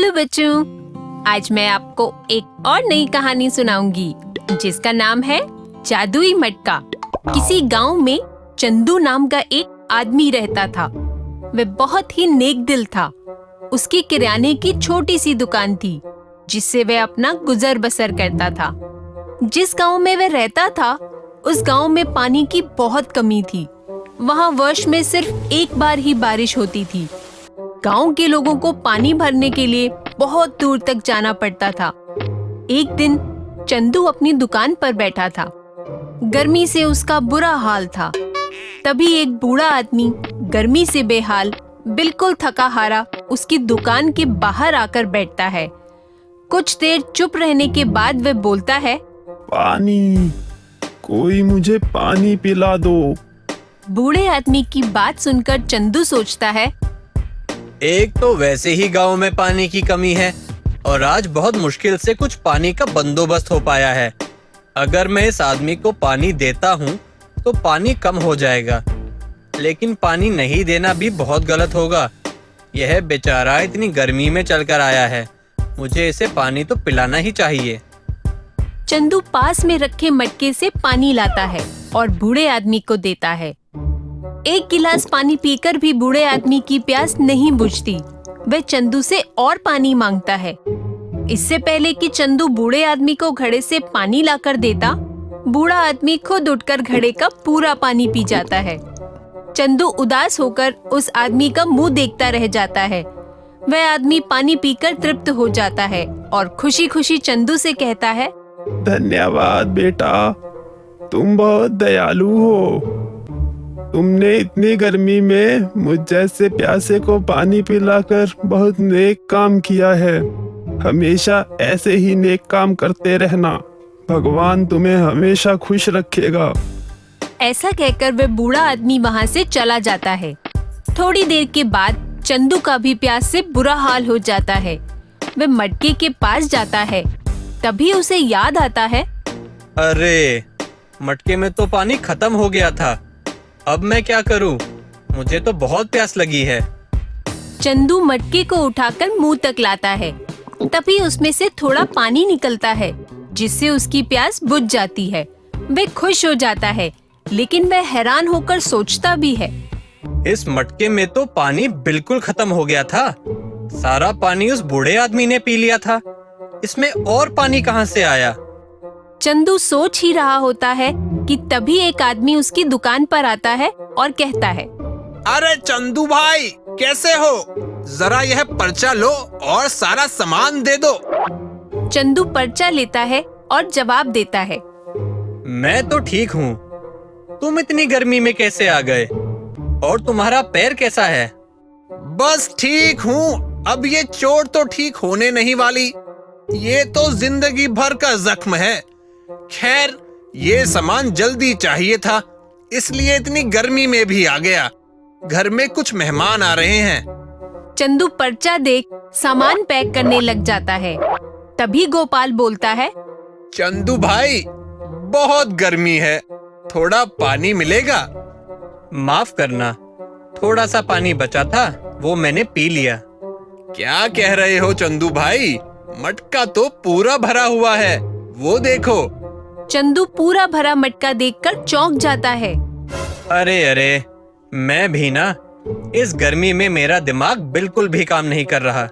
Hello बच्चों, आज मैं आपको एक और नई कहानी सुनाऊंगी जिसका नाम है जादुई मटका। किसी गांव में चंदू नाम का एक आदमी रहता था। वह बहुत ही नेक दिल था। उसकी किराने की छोटी सी दुकान थी जिससे वह अपना गुजर बसर करता था। जिस गांव में वह रहता था उस गांव में पानी की बहुत कमी थी। वहां वर्ष में सिर्फ एक बार ही बारिश होती थी। गांव के लोगों को पानी भरने के लिए बहुत दूर तक जाना पड़ता था। एक दिन चंदू अपनी दुकान पर बैठा था। गर्मी से उसका बुरा हाल था। तभी एक बूढ़ा आदमी गर्मी से बेहाल, बिल्कुल थका हारा उसकी दुकान के बाहर आकर बैठता है। कुछ देर चुप रहने के बाद वह बोलता है, पानी, कोई मुझे पानी पिला दो। बूढ़े आदमी की बात सुनकर चंदू सोचता है, एक तो वैसे ही गांव में पानी की कमी है और आज बहुत मुश्किल से कुछ पानी का बंदोबस्त हो पाया है। अगर मैं इस आदमी को पानी देता हूँ तो पानी कम हो जाएगा, लेकिन पानी नहीं देना भी बहुत गलत होगा। यह बेचारा इतनी गर्मी में चलकर आया है, मुझे इसे पानी तो पिलाना ही चाहिए। चंदू पास में रखे मटके से पानी लाता है और बूढ़े आदमी को देता है। एक गिलास पानी पीकर भी बूढ़े आदमी की प्यास नहीं बुझती। वह चंदू से और पानी मांगता है। इससे पहले कि चंदू बूढ़े आदमी को घड़े से पानी लाकर देता, बूढ़ा आदमी खुद उठकर घड़े का पूरा पानी पी जाता है। चंदू उदास होकर उस आदमी का मुंह देखता रह जाता है। वह आदमी पानी पीकर तृप्त हो जाता है और खुशी खुशी चंदू से कहता है, धन्यवाद बेटा, तुम बहुत दयालु हो। तुमने इतनी गर्मी में मुझ जैसे प्यासे को पानी पिलाकर बहुत नेक काम किया है। हमेशा ऐसे ही नेक काम करते रहना। भगवान तुम्हें हमेशा खुश रखेगा। ऐसा कहकर वह बूढ़ा आदमी वहाँ से चला जाता है। थोड़ी देर के बाद चंदू का भी प्यास से बुरा हाल हो जाता है। वह मटके के पास जाता है। तभी उसे याद आता है, अरे, मटके में तो पानी खत्म हो गया था। अब मैं क्या करूं? मुझे तो बहुत प्यास लगी है। चंदू मटके को उठाकर मुंह तक लाता है। तभी उसमें से थोड़ा पानी निकलता है जिससे उसकी प्यास बुझ जाती है। वह खुश हो जाता है, लेकिन वह हैरान होकर सोचता भी है, इस मटके में तो पानी बिल्कुल खत्म हो गया था। सारा पानी उस बूढ़े आदमी ने पी लिया था। इसमें और पानी कहाँ से आया? चंदू सोच ही रहा होता है कि तभी एक आदमी उसकी दुकान पर आता है और कहता है, अरे चंदू भाई, कैसे हो? जरा यह पर्चा लो और सारा सामान दे दो। चंदू पर्चा लेता है और जवाब देता है, मैं तो ठीक हूँ। तुम इतनी गर्मी में कैसे आ गए? और तुम्हारा पैर कैसा है? बस ठीक हूँ। अब ये चोट तो ठीक होने नहीं वाली। ये तो जिंदगी भर का जख्म है। खैर, ये सामान जल्दी चाहिए था, इसलिए इतनी गर्मी में भी आ गया। घर में कुछ मेहमान आ रहे हैं। चंदू पर्चा देख सामान पैक करने लग जाता है। तभी गोपाल बोलता है, चंदू भाई, बहुत गर्मी है, थोड़ा पानी मिलेगा? माफ करना, थोड़ा सा पानी बचा था, वो मैंने पी लिया। क्या कह रहे हो चंदू भाई? मटका तो पूरा भरा हुआ है, वो देखो। चंदू पूरा भरा मटका देखकर चौंक जाता है। अरे अरे, मैं भी ना, इस गर्मी में मेरा दिमाग बिल्कुल भी काम नहीं कर रहा।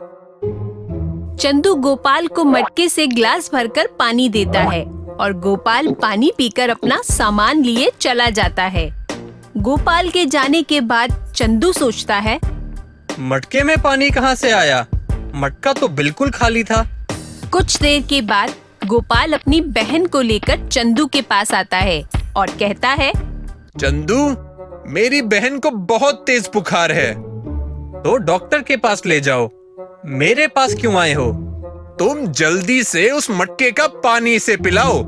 चंदू गोपाल को मटके से ग्लास भरकर पानी देता है और गोपाल पानी पीकर अपना सामान लिए चला जाता है। गोपाल के जाने के बाद चंदू सोचता है, मटके में पानी कहाँ से आया? मटका तो बिल्कुल खाली था। कुछ देर के बाद गोपाल अपनी बहन को लेकर चंदू के पास आता है और कहता है, चंदू, मेरी बहन को बहुत तेज बुखार है। तो डॉक्टर के पास ले जाओ। मेरे पास क्यों आए हो? तुम जल्दी से उस मटके का पानी से पिलाओ,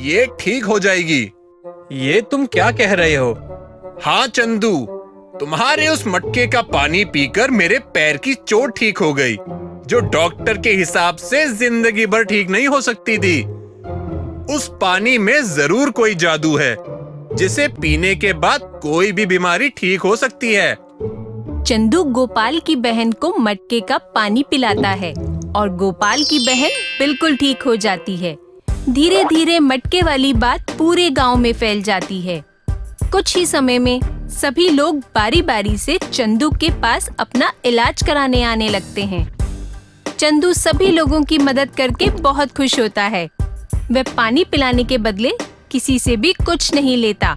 ये ठीक हो जाएगी। ये तुम क्या कह रहे हो? हाँ चंदू, तुम्हारे उस मटके का पानी पीकर मेरे पैर की चोट ठीक हो गई, जो डॉक्टर के हिसाब से जिंदगी भर ठीक नहीं हो सकती थी। उस पानी में जरूर कोई जादू है, जिसे पीने के बाद कोई भी बीमारी ठीक हो सकती है। चंदू गोपाल की बहन को मटके का पानी पिलाता है और गोपाल की बहन बिल्कुल ठीक हो जाती है। धीरे धीरे मटके वाली बात पूरे गांव में फैल जाती है। कुछ ही समय में सभी लोग बारी बारी से चंदू के पास अपना इलाज कराने आने लगते हैं। चंदू सभी लोगों की मदद करके बहुत खुश होता है। वह पानी पिलाने के बदले किसी से भी कुछ नहीं लेता,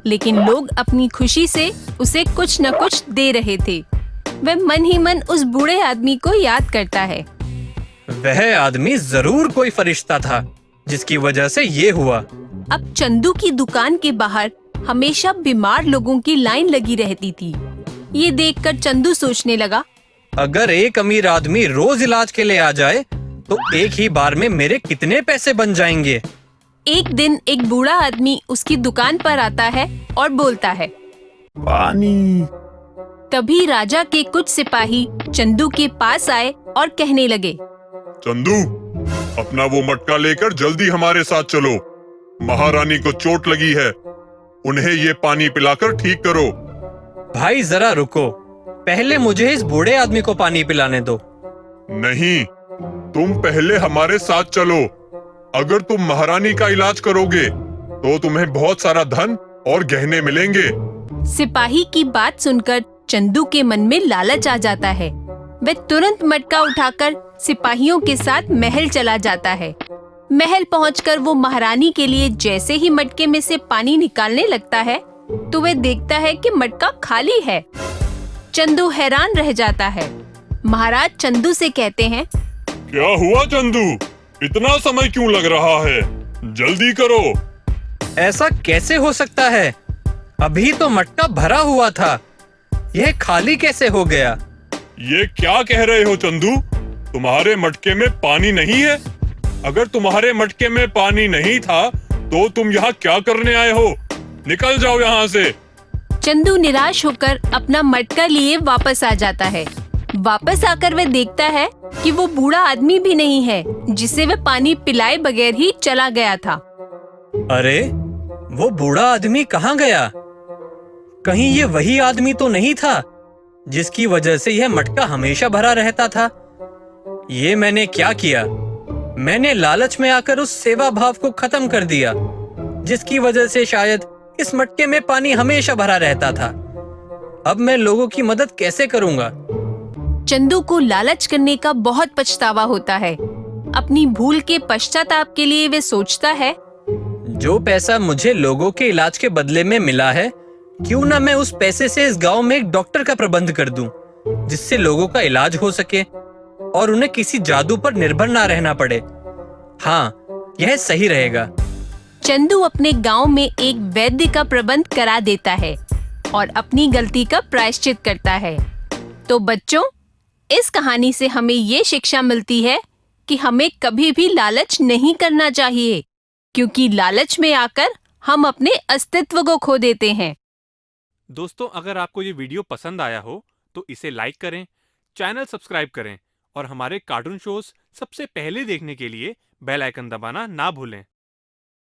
लेकिन लोग अपनी खुशी से उसे कुछ न कुछ दे रहे थे। वह मन ही मन उस बूढ़े आदमी को याद करता है। वह आदमी जरूर कोई फरिश्ता था जिसकी वजह से ये हुआ। अब चंदू की दुकान के बाहर हमेशा बीमार लोगों की लाइन लगी रहती थी। ये देखकर चंदू सोचने लगा, अगर एक अमीर आदमी रोज इलाज के लिए आ जाए तो एक ही बार में मेरे कितने पैसे बन जाएंगे। एक दिन एक बूढ़ा आदमी उसकी दुकान पर आता है और बोलता है, पानी। तभी राजा के कुछ सिपाही चंदू के पास आए और कहने लगे, चंदू, अपना वो मटका लेकर जल्दी हमारे साथ चलो। महारानी को चोट लगी है, उन्हें ये पानी पिलाकर ठीक करो। भाई जरा रुको, पहले मुझे इस बूढ़े आदमी को पानी पिलाने दो। नहीं, तुम पहले हमारे साथ चलो। अगर तुम महारानी का इलाज करोगे तो तुम्हें बहुत सारा धन और गहने मिलेंगे। सिपाही की बात सुनकर चंदू के मन में लालच आ जाता है। वह तुरंत मटका उठाकर सिपाहियों के साथ महल चला जाता है। महल पहुंचकर वो महारानी के लिए जैसे ही मटके में से पानी निकालने लगता है तो वह देखता है कि मटका खाली है। चंदू हैरान रह जाता है। महाराज चंदू से कहते हैं, क्या हुआ चंदू? इतना समय क्यों लग रहा है? जल्दी करो। ऐसा कैसे हो सकता है? अभी तो मटका भरा हुआ था, यह खाली कैसे हो गया? ये क्या कह रहे हो चंदू? तुम्हारे मटके में पानी नहीं है? अगर तुम्हारे मटके में पानी नहीं था तो तुम यहाँ क्या करने आए हो? निकल जाओ यहाँ से। चंदू निराश होकर अपना मटका लिए वापस आ जाता है। वापस आकर वह देखता है कि वो बूढ़ा आदमी भी नहीं है जिसे वह पानी पिलाए बगैर ही चला गया था। अरे, वो बूढ़ा आदमी कहाँ गया? कहीं ये वही आदमी तो नहीं था जिसकी वजह से यह मटका हमेशा भरा रहता था? ये मैंने क्या किया? मैंने लालच में आकर उस सेवा भाव को खत्म कर दिया, जिसकी वजह से शायद इस मटके में पानी हमेशा भरा रहता था। अब मैं लोगों की मदद कैसे करूंगा? चंदू को लालच करने का बहुत पछतावा होता है। अपनी भूल के पश्चाताप के लिए वे सोचता है, जो पैसा मुझे लोगों के इलाज के बदले में मिला है, क्यों ना मैं उस पैसे से इस गांव में एक डॉक्टर का प्रबंध कर दूं, जिससे लोगों का इलाज हो सके और उन्हें किसी जादू पर निर्भर ना रहना पड़े। हाँ, यह सही रहेगा। चंदू अपने गांव में एक वैद्य का प्रबंध करा देता है और अपनी गलती का प्रायश्चित करता है। तो बच्चों, इस कहानी से हमें ये शिक्षा मिलती है कि हमें कभी भी लालच नहीं करना चाहिए, क्योंकि लालच में आकर हम अपने अस्तित्व को खो देते हैं। दोस्तों, अगर आपको ये वीडियो पसंद आया हो तो इसे लाइक करें, चैनल सब्सक्राइब करें और हमारे कार्टून शोज सबसे पहले देखने के लिए बेल आइकन दबाना ना भूलें।